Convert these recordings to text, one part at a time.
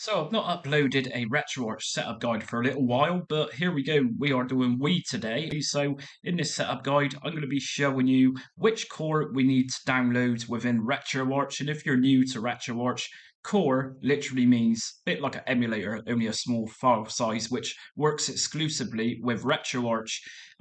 So I've not uploaded a Retroarch setup guide for a little while, but here we go. We are doing Wii today. So in this setup guide, I'm going to be showing you which core we need to download within Retroarch. And if you're new to Retroarch, core literally means a bit like an emulator, only a small file size, which works exclusively with Retroarch.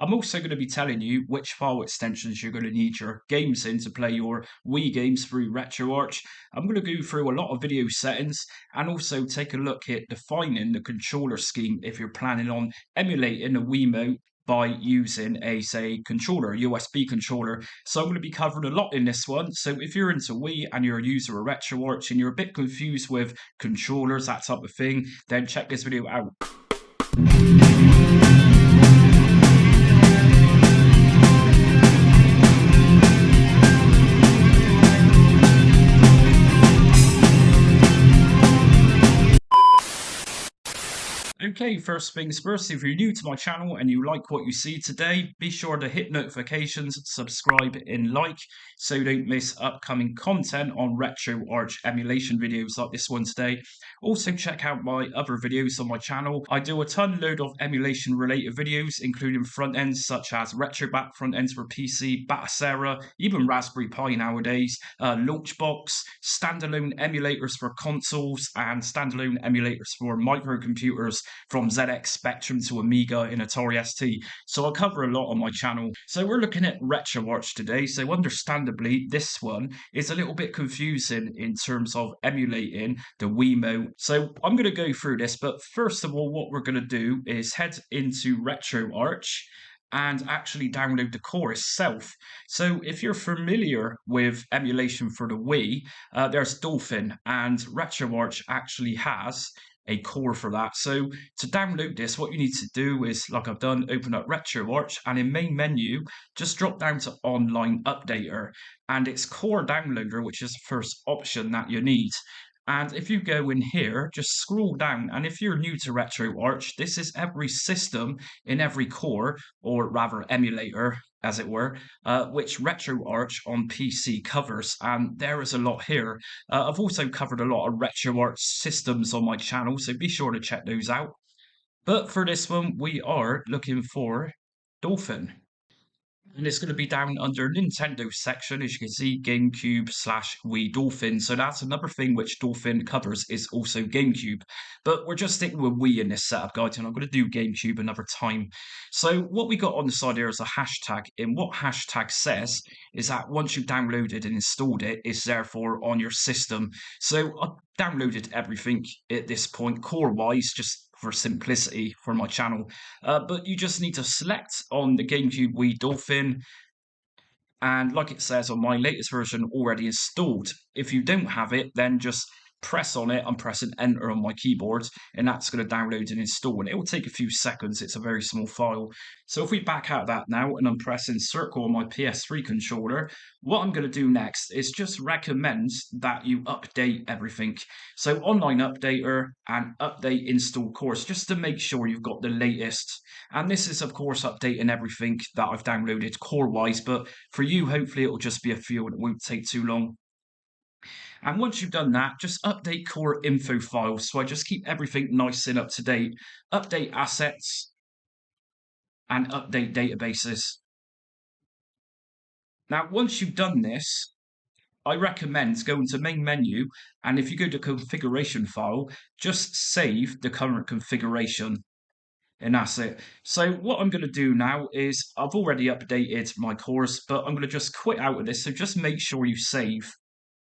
I'm also going to be telling you which file extensions you're going to need your games in to play your Wii games through Retroarch. I'm going to go through a lot of video settings and also take a look at defining the controller scheme if you're planning on emulating a Wiimote by using a, say, controller, a USB controller. So I'm going to be covering a lot in this one. So if you're into Wii and you're a user of Retroarch and you're a bit confused with controllers, that type of thing, then check this video out. Okay, first things first, if you're new to my channel and you like what you see today, be sure to hit notifications, subscribe and like so you don't miss upcoming content on Retroarch emulation videos like this one today. Also check out my other videos on my channel. I do a ton load of emulation related videos including front ends such as RetroBat front ends for PC, Batacera, even Raspberry Pi nowadays, Launchbox, standalone emulators for consoles and standalone emulators for microcomputers from ZX Spectrum to Amiga and Atari ST. So I'll cover a lot on my channel. So we're looking at Retroarch today. So understandably, this one is a little bit confusing in terms of emulating the Wiimote. So I'm going to go through this, but first of all, what we're going to do is head into Retroarch and actually download the core itself. So if you're familiar with emulation for the Wii, there's Dolphin, and Retroarch actually has a core for that. So to download this, what you need to do is, like I've done, open up Retroarch, and in main menu, just drop down to Online Updater, and it's Core Downloader, which is the first option that you need. And if you go in here, just scroll down, and if you're new to RetroArch, this is every system in every core, or rather emulator, as it were, which RetroArch on PC covers, and there is a lot here. I've also covered a lot of RetroArch systems on my channel, so be sure to check those out. But for this one, we are looking for Dolphin. And it's going to be down under Nintendo section, as you can see, GameCube/Wii Dolphin. So that's another thing which Dolphin covers is also GameCube. But we're just sticking with Wii in this setup guide, and I'm going to do GameCube another time. So what we got on the side here is a hashtag. And what hashtag says is that once you've downloaded and installed it, it's therefore on your system. So I've downloaded everything at this point, core-wise, just for simplicity for my channel. But you just need to select on the GameCube Wii Dolphin, and like it says on my latest version, already installed. If you don't have it, then just press on it. I'm pressing enter on my keyboard, and that's going to download and install, and it will take a few seconds. It's a very small file. So if we back out that now, and I'm pressing circle on my PS3 controller, what I'm going to do next is just recommend that you update everything. So Online Updater and Update Install Course, just to make sure you've got the latest. And this is, of course, updating everything that I've downloaded core-wise, but for you, hopefully it'll just be a few and it won't take too long. And once you've done that, just update core info files. So I just keep everything nice and up to date. Update assets and update databases. Now, once you've done this, I recommend going to main menu, and if you go to configuration file, just save the current configuration. And that's it. So what I'm going to do now is I've already updated my course, but I'm going to just quit out of this. So just make sure you save.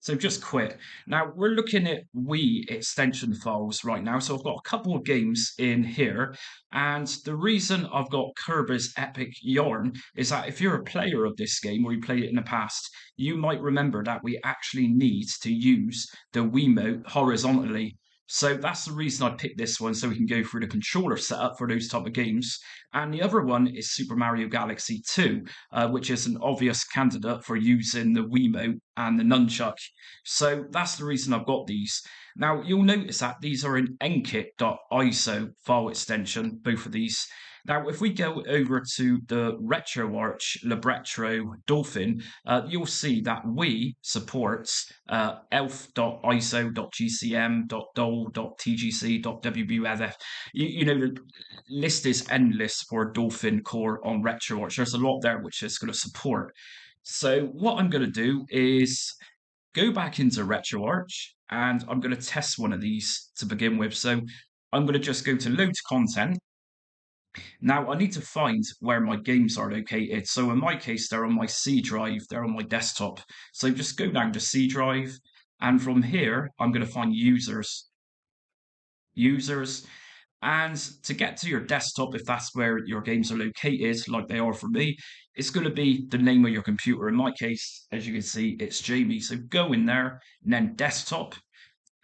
So just quit. Now we're looking at Wii extension files right now. So I've got a couple of games in here. And the reason I've got Kirby's Epic Yarn is that if you're a player of this game or you played it in the past, you might remember that we actually need to use the Wiimote horizontally. So that's the reason I picked this one, so we can go through the controller setup for those type of games. And the other one is Super Mario Galaxy 2, which is an obvious candidate for using the Wiimote and the nunchuck. So that's the reason I've got these. Now you'll notice that these are in nkit.iso file extension, both of these. Now, if we go over to the Retroarch Libretro Dolphin, you'll see that Wii supports elf.iso.gcm.dol.tgc.wbuf. You know, the list is endless for Dolphin core on Retroarch. There's a lot there which is going to support. So what I'm going to do is go back into Retroarch and I'm going to test one of these to begin with. So I'm going to just go to load content. Now I need to find where my games are located. So in my case, they're on my C drive, they're on my desktop. So just go down to C drive. And from here, I'm going to find users. And to get to your desktop, if that's where your games are located, like they are for me, it's going to be the name of your computer. In my case, as you can see, it's Jamie. So go in there and then desktop.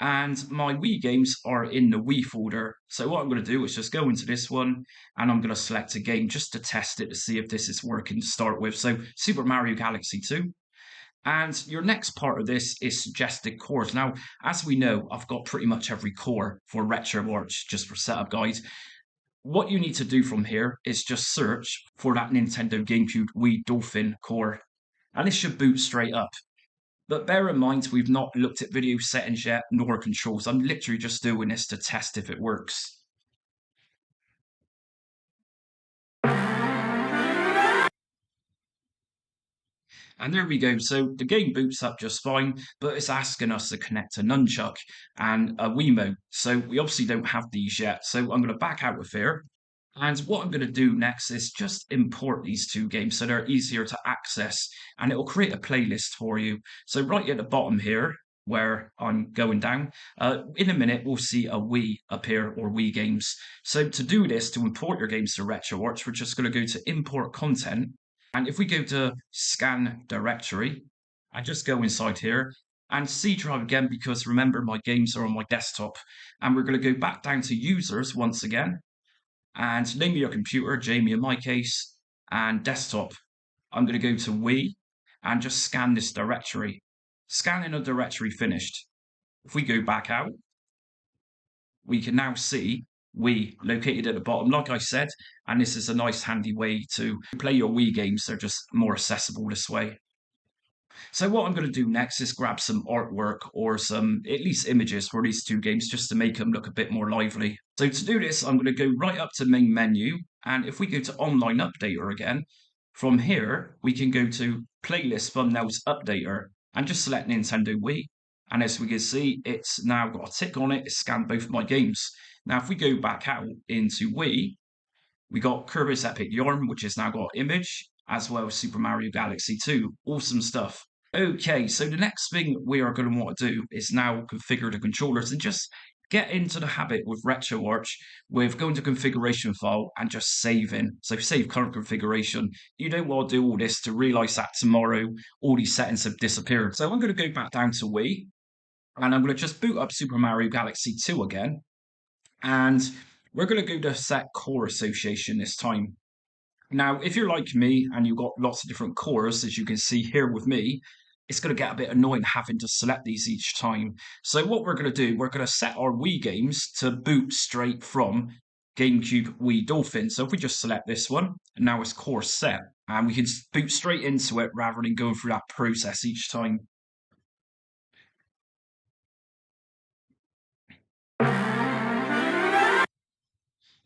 And my Wii games are in the Wii folder. So what I'm going to do is just go into this one and I'm going to select a game just to test it to see if this is working to start with. So Super Mario Galaxy 2. And your next part of this is suggested cores. Now, as we know, I've got pretty much every core for Retroarch just for setup guides. What you need to do from here is just search for that Nintendo GameCube Wii Dolphin core. And it should boot straight up. But bear in mind, we've not looked at video settings yet, nor controls. I'm literally just doing this to test if it works. And there we go. So the game boots up just fine, but it's asking us to connect a nunchuck and a Wiimote. So we obviously don't have these yet. So I'm going to back out of here. And what I'm going to do next is just import these two games so they're easier to access and it will create a playlist for you. So right at the bottom here, where I'm going down, in a minute we'll see a Wii appear or Wii games. So to do this, to import your games to Retroarch, we're just going to go to import content. And if we go to scan directory, I just go inside here and C drive again, because remember my games are on my desktop. And we're going to go back down to users once again. And name of your computer, Jamie in my case, and desktop. I'm going to go to Wii and just scan this directory. Scanning a directory finished. If we go back out, we can now see Wii located at the bottom, like I said, and this is a nice handy way to play your Wii games. They're just more accessible this way. So what I'm going to do next is grab some artwork or some, at least images for these two games just to make them look a bit more lively. So to do this, I'm going to go right up to main menu. And if we go to online updater again, from here, we can go to playlist thumbnails updater and just select Nintendo Wii. And as we can see, it's now got a tick on it. It's scanned both my games. Now, if we go back out into Wii, we got Kirby's Epic Yarn, which has now got image, as well as Super Mario Galaxy 2. Awesome stuff. Okay, so the next thing we are going to want to do is now configure the controllers and just get into the habit with Retroarch with going to configuration file and just saving. So save current configuration. You don't want to do all this to realize that tomorrow all these settings have disappeared. So I'm going to go back down to Wii and I'm going to just boot up Super Mario Galaxy 2 again. And we're going to go to set core association this time. Now, if you're like me and you've got lots of different cores, as you can see here with me, it's going to get a bit annoying having to select these each time. So what we're going to do, we're going to set our Wii games to boot straight from GameCube Wii Dolphin. So if we just select this one, and now it's core set, and we can boot straight into it rather than going through that process each time.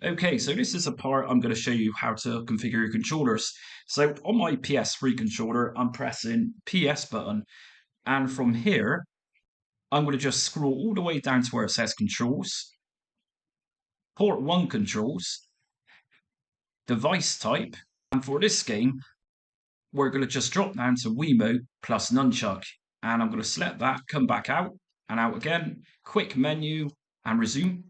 Okay, so this is a part I'm going to show you how to configure your controllers. So on my PS3 controller, I'm pressing PS button. And from here, I'm going to just scroll all the way down to where it says controls, port 1 controls, device type. And for this game, we're going to just drop down to Wiimote plus nunchuck. And I'm going to select that, come back out and out again, quick menu and resume.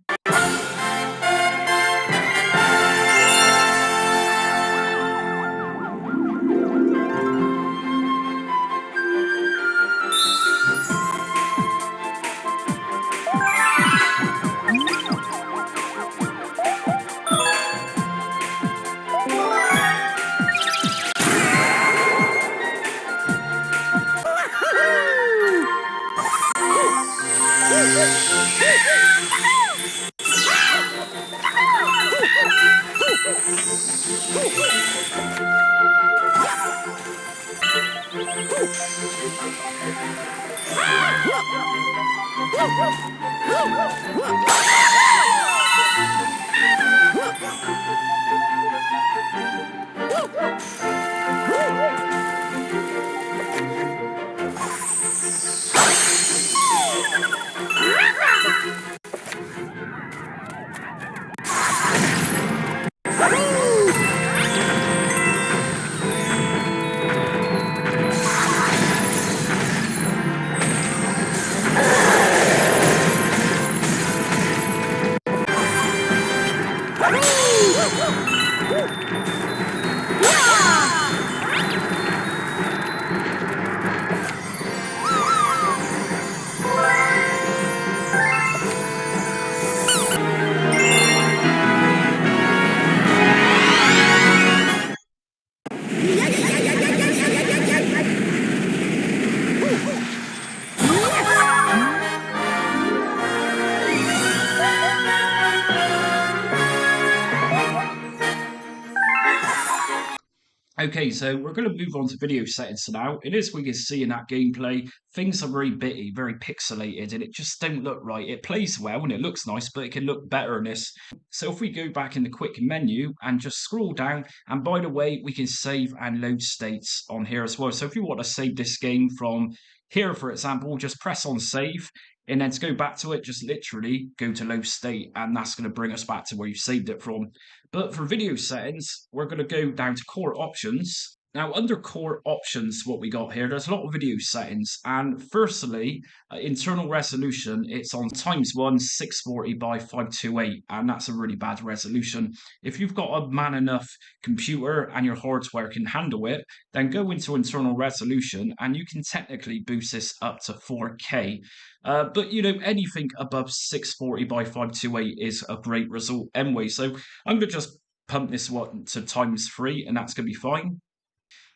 Okay, so we're going to move on to video settings now. It is we can see in that gameplay, things are very bitty, very pixelated, and it just don't look right. It plays well and it looks nice, but it can look better in this. So if we go back in the quick menu and just scroll down, and by the way, we can save and load states on here as well. So if you want to save this game from here, for example, just press on save. And then to go back to it, just literally go to load state, and that's going to bring us back to where you saved it from. But for video settings, we're going to go down to core options. Now, under core options, what we got here, there's a lot of video settings. And firstly, internal resolution, it's on ×1 640 by 528, and that's a really bad resolution. If you've got a man enough computer and your hardware can handle it, then go into internal resolution and you can technically boost this up to 4K. But you know, anything above 640 by 528 is a great result anyway. So I'm going to just pump this one to ×3 and that's going to be fine.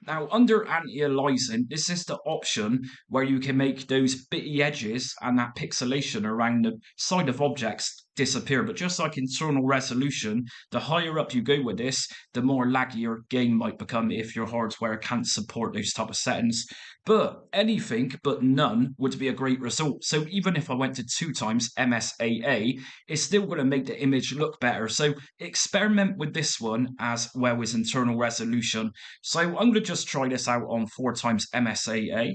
Now, under anti-aliasing, this is the option where you can make those bitty edges and that pixelation around the side of objects disappear. But just like internal resolution, the higher up you go with this, the more laggy your game might become if your hardware can't support those type of settings. But anything but none would be a great result. So even if I went to 2 times MSAA, it's still going to make the image look better. So experiment with this one as well as internal resolution. So I'm going to just try this out on 4 times MSAA.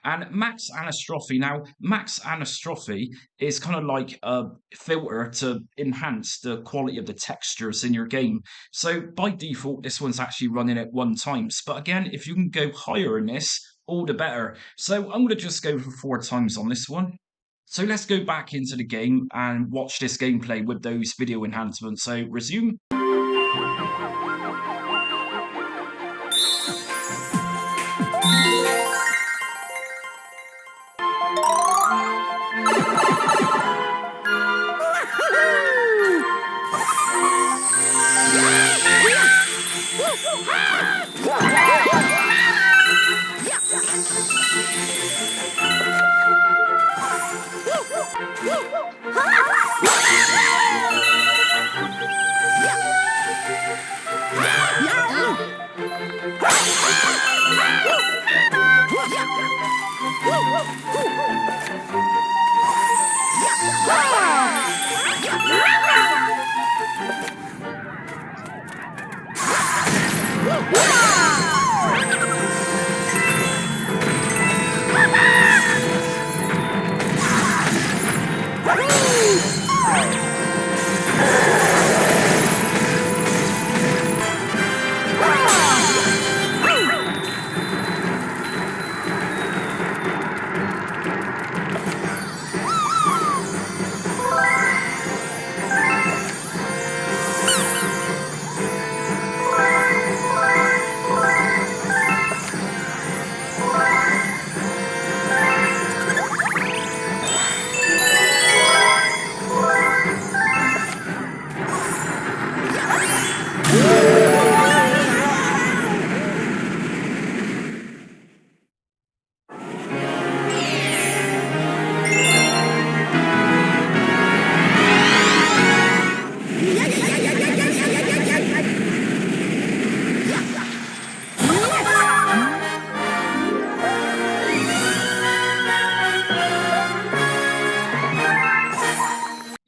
And max anastrophe. Now, max anastrophe is kind of like a filter to enhance the quality of the textures in your game. So by default, this one's actually running at 1 times. But again, if you can go higher in this, all the better. So I'm going to just go for 4 times on this one. So let's go back into the game and watch this gameplay with those video enhancements. So resume.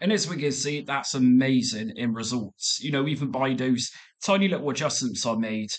And as we can see, that's amazing in results. You know, even by those tiny little adjustments I made,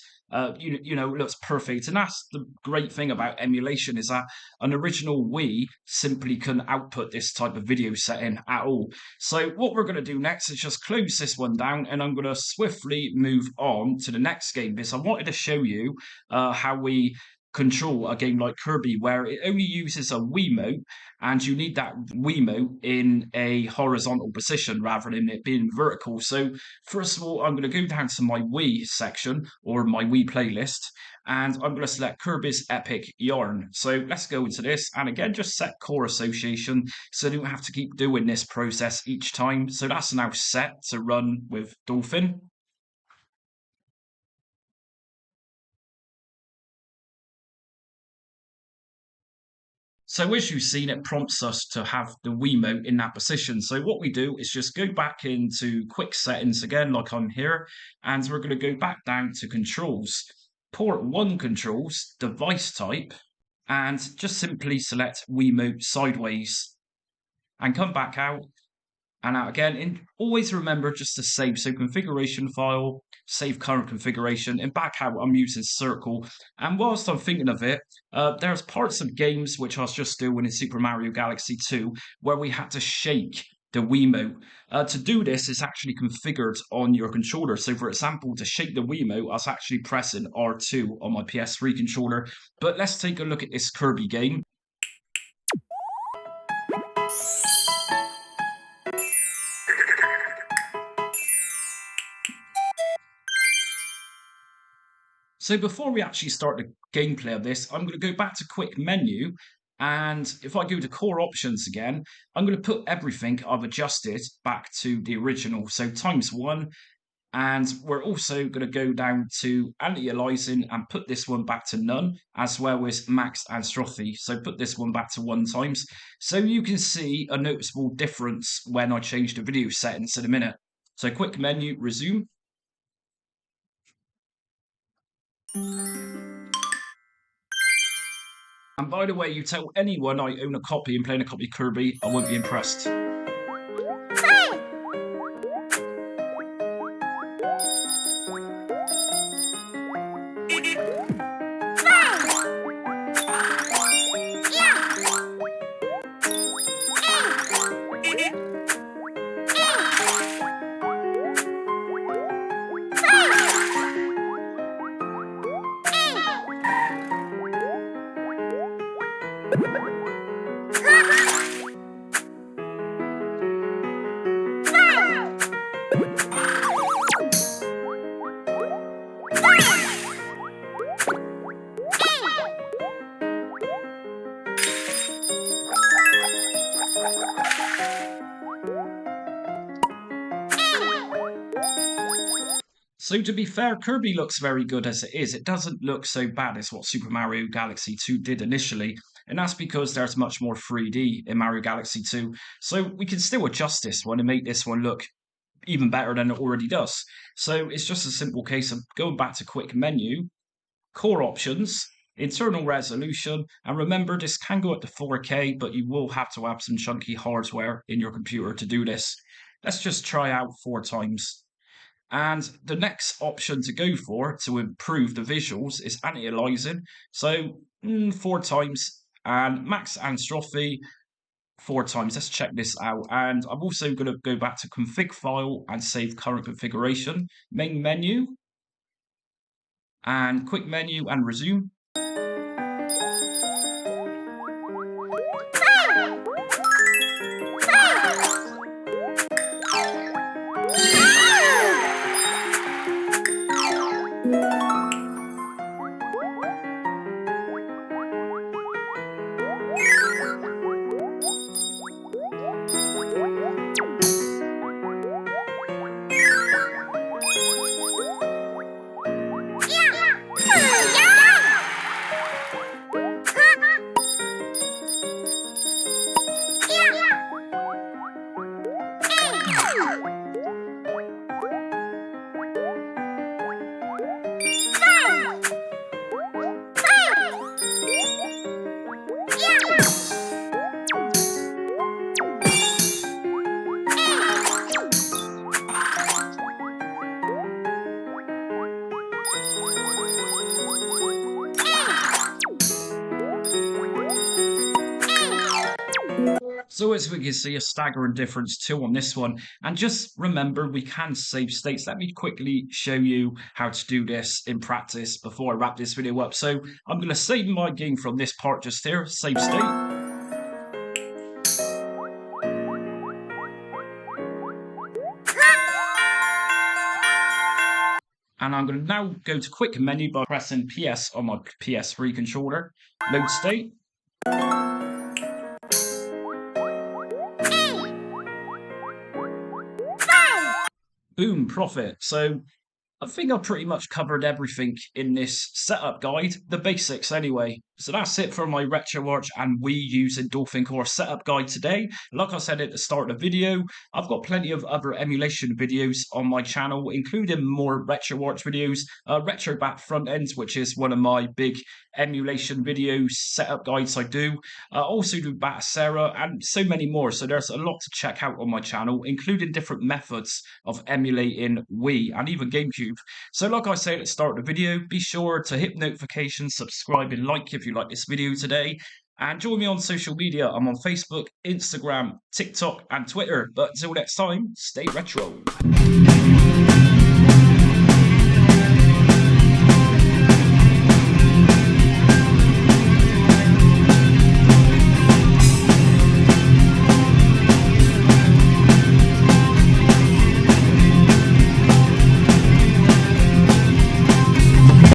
you know, it looks perfect. And that's the great thing about emulation is that an original Wii simply couldn't output this type of video setting at all. So what we're going to do next is just close this one down, and I'm going to swiftly move on to the next game because I wanted to show you how we control a game like Kirby, where it only uses a Wiimote, and you need that Wiimote in a horizontal position rather than it being vertical. So, first of all, I'm going to go down to my Wii section or my Wii playlist, and I'm going to select Kirby's Epic Yarn. So, let's go into this, and again, just set core association so you don't have to keep doing this process each time. So, that's now set to run with Dolphin. So as you've seen, it prompts us to have the Wiimote in that position. So what we do is just go back into quick settings again, like I'm here, and we're going to go back down to controls, port 1 controls, device type, and just simply select Wiimote sideways and come back out and out again. And always remember just to save. So configuration file, save current configuration, and back out I'm using circle. And whilst I'm thinking of it, there's parts of games which I was just doing in Super Mario Galaxy 2 where we had to shake the Wiimote. To do this, it's actually configured on your controller. So, for example, to shake the Wiimote, I was actually pressing R2 on my PS3 controller. But let's take a look at this Kirby game. So before we actually start the gameplay of this, I'm going to go back to quick menu. And if I go to core options again, I'm going to put everything I've adjusted back to the original. So ×1. And we're also going to go down to anti-aliasing and put this one back to none, as well as max anstrophe. So put this one back to 1 times. So you can see a noticeable difference when I change the video settings in a minute. So quick menu, resume. And by the way, you tell anyone I own a copy and playing a copy of Kirby, I won't be impressed. So to be fair, Kirby looks very good as it is. It doesn't look so bad as what Super Mario Galaxy 2 did initially, and that's because there's much more 3D in Mario Galaxy 2. So we can still adjust this one and make this one look even better than it already does. So it's just a simple case of going back to quick menu, core options, internal resolution, and remember this can go up to 4K, but you will have to have some chunky hardware in your computer to do this. Let's just try out 4 times. And the next option to go for to improve the visuals is anti-aliasing. So 4 times and max anstrophe 4 times. Let's check this out. And I'm also going to go back to config file and save current configuration. Main menu and quick menu and resume. So as we can see, a staggering difference too on this one. And just remember, we can save states. Let me quickly show you how to do this in practice before I wrap this video up. So I'm going to save my game from this part just here, save state. And I'm going to now go to quick menu by pressing PS on my PS3 controller, load state. Boom, profit. So I think I've pretty much covered everything in this setup guide, the basics anyway. So that's it for my Retroarch and Wii using Dolphin Core setup guide today. Like I said at the start of the video, I've got plenty of other emulation videos on my channel, including more Retroarch videos, Retrobat front ends, which is one of my big emulation video setup guides I do. I also do Batacera and so many more. So there's a lot to check out on my channel, including different methods of emulating Wii and even GameCube. So like I said at the start of the video, be sure to hit notifications, subscribe and like if you like this video today. And join me on social media. I'm on Facebook, Instagram, TikTok and Twitter. But until next time, stay retro.